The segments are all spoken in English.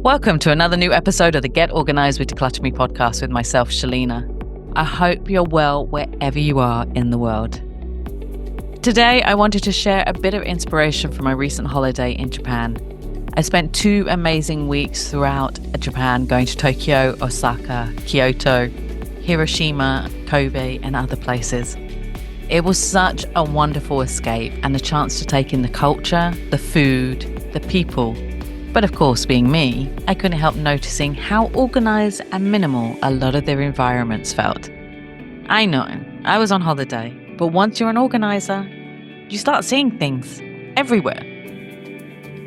Welcome to another new episode of the Get Organized with Clutter-free podcast with myself, Shalina. I hope you're well wherever you are in the world. Today, I wanted to share a bit of inspiration from my recent holiday in Japan. I spent 2 amazing weeks throughout Japan, going to Tokyo, Osaka, Kyoto, Hiroshima, Kobe, and other places. It was such a wonderful escape and a chance to take in the culture, the food, the people. But of course, being me, I couldn't help noticing how organized and minimal a lot of their environments felt. I know, I was on holiday, but once you're an organizer, you start seeing things everywhere.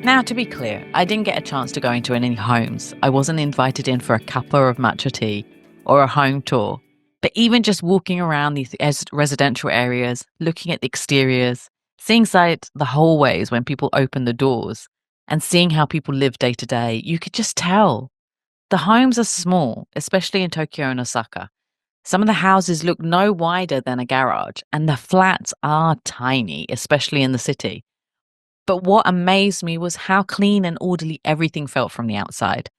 Now, to be clear, I didn't get a chance to go into any homes. I wasn't invited in for a cuppa of matcha tea or a home tour. But even just walking around these residential areas, looking at the exteriors, seeing inside the hallways when people open the doors, and seeing how people live day to day, you could just tell. The homes are small, especially in Tokyo and Osaka. Some of the houses look no wider than a garage, and the flats are tiny, especially in the city. But what amazed me was how clean and orderly everything felt from the outside.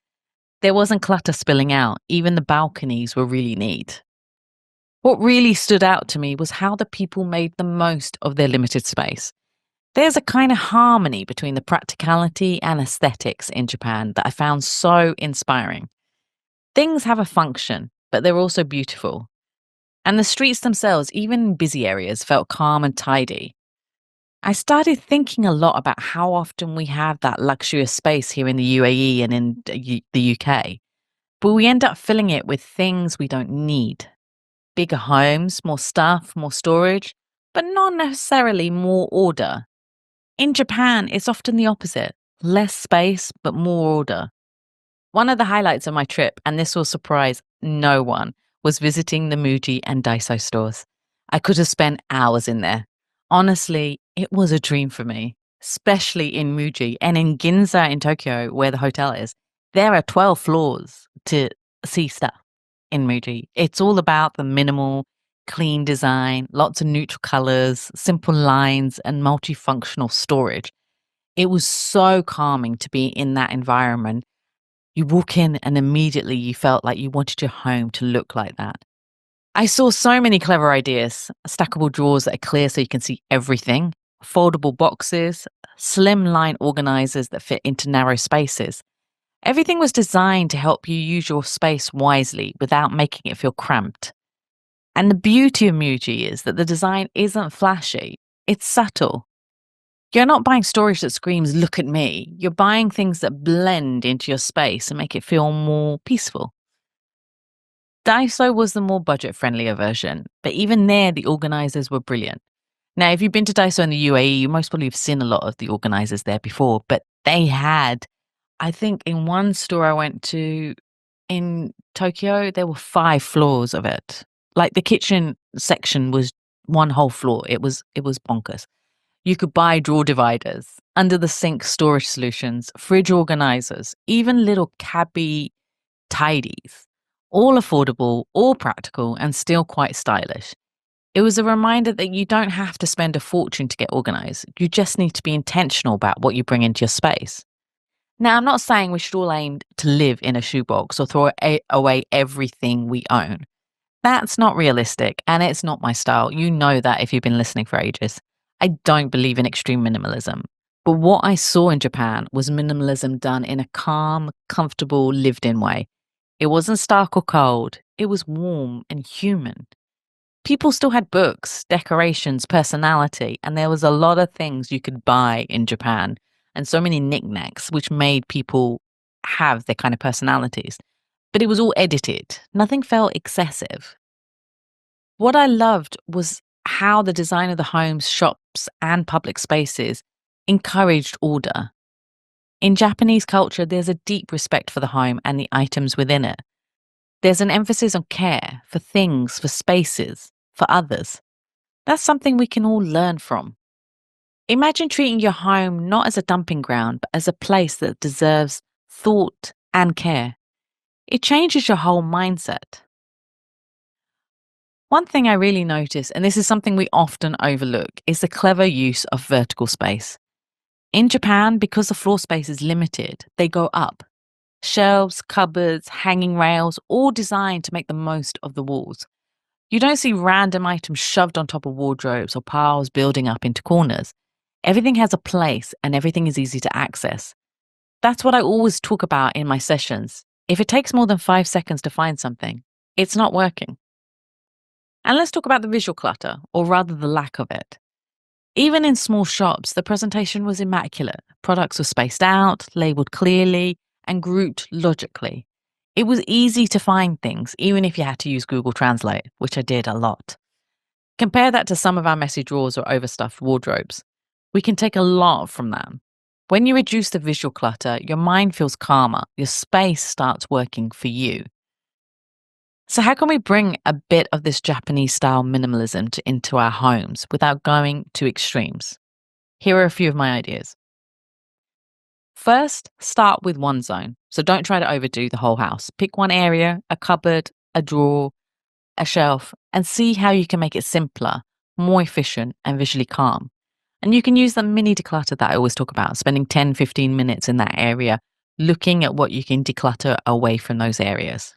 There wasn't clutter spilling out, even the balconies were really neat. What really stood out to me was how the people made the most of their limited space. There's a kind of harmony between the practicality and aesthetics in Japan that I found so inspiring. Things have a function, but they're also beautiful. And the streets themselves, even in busy areas, felt calm and tidy. I started thinking a lot about how often we have that luxurious space here in the UAE and in the UK, but we end up filling it with things we don't need. Bigger homes, more stuff, more storage, but not necessarily more order. In Japan, it's often the opposite. Less space, but more order. One of the highlights of my trip, and this will surprise no one, was visiting the Muji and Daiso stores. I could have spent hours in there. Honestly, it was a dream for me, especially in Muji and in Ginza in Tokyo, where the hotel is. There are 12 floors to see stuff in Muji. It's all about the minimal, clean design, lots of neutral colors, simple lines, and multifunctional storage. It was so calming to be in that environment. You walk in and immediately you felt like you wanted your home to look like that. I saw so many clever ideas: stackable drawers that are clear so you can see everything, foldable boxes, slim line organizers that fit into narrow spaces. Everything was designed to help you use your space wisely without making it feel cramped. And the beauty of Muji is that the design isn't flashy, it's subtle. You're not buying storage that screams, "Look at me." You're buying things that blend into your space and make it feel more peaceful. Daiso was the more budget-friendlier version, but even there, the organizers were brilliant. Now, if you've been to Daiso in the UAE, you most probably have seen a lot of the organizers there before, but they had, I think in one store I went to in Tokyo, there were 5 floors of it. Like the kitchen section was one whole floor. It was bonkers. You could buy drawer dividers, under the sink storage solutions, fridge organizers, even little cabbie tidies. All affordable, all practical, and still quite stylish. It was a reminder that you don't have to spend a fortune to get organized. You just need to be intentional about what you bring into your space. Now, I'm not saying we should all aim to live in a shoebox or throw away everything we own. That's not realistic, and it's not my style. You know that if you've been listening for ages. I don't believe in extreme minimalism. But what I saw in Japan was minimalism done in a calm, comfortable, lived-in way. It wasn't stark or cold. It was warm and human. People still had books, decorations, personality, and there was a lot of things you could buy in Japan, and so many knickknacks, which made people have their kind of personalities. But it was all edited. Nothing felt excessive. What I loved was how the design of the homes, shops, and public spaces encouraged order. In Japanese culture, there's a deep respect for the home and the items within it. There's an emphasis on care for things, for spaces, for others. That's something we can all learn from. Imagine treating your home not as a dumping ground, but as a place that deserves thought and care. It changes your whole mindset. One thing I really notice, and this is something we often overlook, is the clever use of vertical space. In Japan, because the floor space is limited, they go up. Shelves, cupboards, hanging rails, all designed to make the most of the walls. You don't see random items shoved on top of wardrobes or piles building up into corners. Everything has a place and everything is easy to access. That's what I always talk about in my sessions. If it takes more than 5 seconds to find something, it's not working. And let's talk about the visual clutter, or rather the lack of it. Even in small shops, the presentation was immaculate. Products were spaced out, labeled clearly, and grouped logically. It was easy to find things, even if you had to use Google Translate, which I did a lot. Compare that to some of our messy drawers or overstuffed wardrobes. We can take a lot from them. When you reduce the visual clutter, your mind feels calmer, your space starts working for you. So how can we bring a bit of this Japanese style minimalism into our homes without going to extremes? Here are a few of my ideas. First, start with one zone. So don't try to overdo the whole house. Pick one area, a cupboard, a drawer, a shelf, and see how you can make it simpler, more efficient, and visually calm. And you can use the mini declutter that I always talk about, spending 10-15 minutes in that area, looking at what you can declutter away from those areas.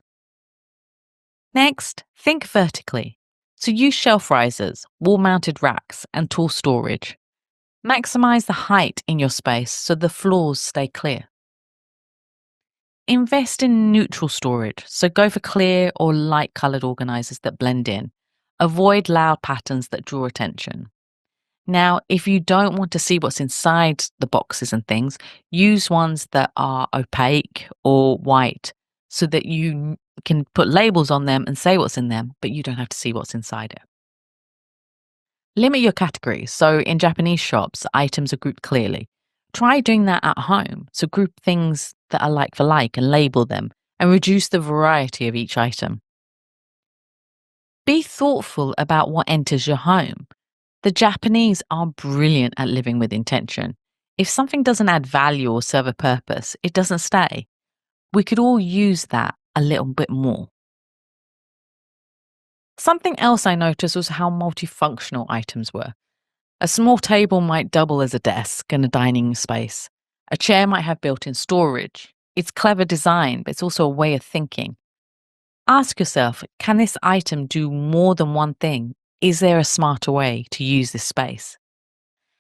Next, think vertically. So use shelf risers, wall-mounted racks, and tool storage. Maximize the height in your space so the floors stay clear. Invest in neutral storage, so go for clear or light-colored organizers that blend in. Avoid loud patterns that draw attention. Now, if you don't want to see what's inside the boxes and things, use ones that are opaque or white so that you can put labels on them and say what's in them, but you don't have to see what's inside it. Limit your categories. So in Japanese shops, items are grouped clearly. Try doing that at home. So group things that are like for like and label them and reduce the variety of each item. Be thoughtful about what enters your home. The Japanese are brilliant at living with intention. If something doesn't add value or serve a purpose, it doesn't stay. We could all use that a little bit more. Something else I noticed was how multifunctional items were. A small table might double as a desk and a dining space. A chair might have built-in storage. It's clever design, but it's also a way of thinking. Ask yourself, can this item do more than one thing? Is there a smarter way to use this space?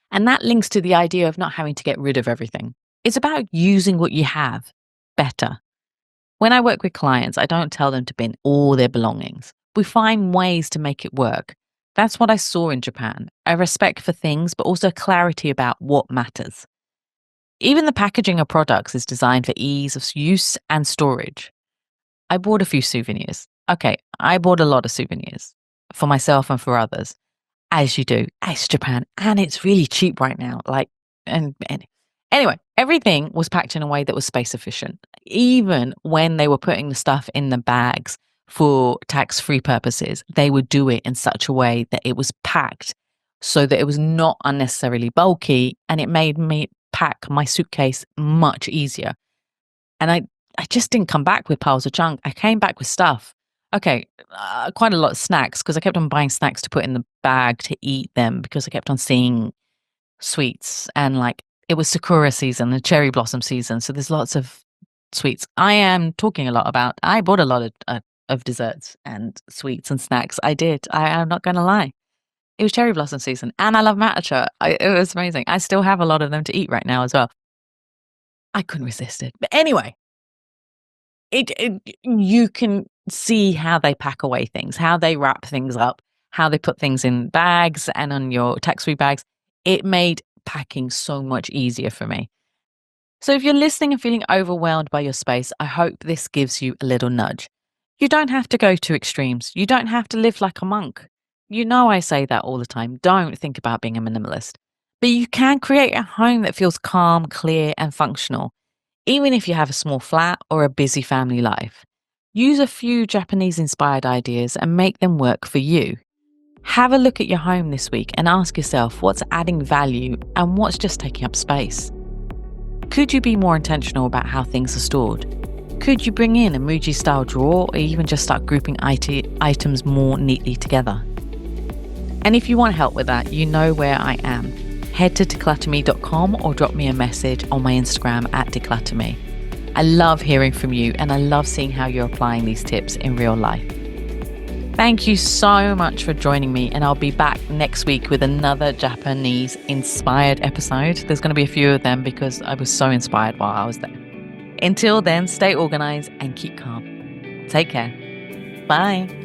And that links to the idea of not having to get rid of everything. It's about using what you have better. When I work with clients, I don't tell them to bin all their belongings. We find ways to make it work. That's what I saw in Japan, a respect for things, but also clarity about what matters. Even the packaging of products is designed for ease of use and storage. I bought a few souvenirs. Okay, I bought a lot of souvenirs for myself and for others, as you do. It's Japan, and it's really cheap right now. Anyway, everything was packed in a way that was space efficient. Even when they were putting the stuff in the bags for tax-free purposes, they would do it in such a way that it was packed so that it was not unnecessarily bulky, and it made me pack my suitcase much easier. And I just didn't come back with piles of junk. I came back with stuff. Okay, quite a lot of snacks, because I kept on buying snacks to put in the bag to eat them, because I kept on seeing sweets, and it was sakura season, the cherry blossom season. So there's lots of sweets. I bought a lot of desserts and sweets and snacks. I did. I am not going to lie. It was cherry blossom season, and I love matcha. It was amazing. I still have a lot of them to eat right now as well. I couldn't resist it. But anyway, you can see how they pack away things, how they wrap things up, how they put things in bags and on your tax-free bags. It made packing so much easier for me. So if you're listening and feeling overwhelmed by your space, I hope this gives you a little nudge. You don't have to go to extremes. You don't have to live like a monk. You know I say that all the time. Don't think about being a minimalist. But you can create a home that feels calm, clear, and functional, even if you have a small flat or a busy family life. Use a few Japanese-inspired ideas and make them work for you. Have a look at your home this week and ask yourself what's adding value and what's just taking up space. Could you be more intentional about how things are stored? Could you bring in a Muji-style drawer, or even just start grouping items more neatly together? And if you want help with that, you know where I am. Head to declutterme.com or drop me a message on my Instagram @declutterme. I love hearing from you, and I love seeing how you're applying these tips in real life. Thank you so much for joining me, and I'll be back next week with another Japanese inspired episode. There's going to be a few of them because I was so inspired while I was there. Until then, stay organized and keep calm. Take care. Bye.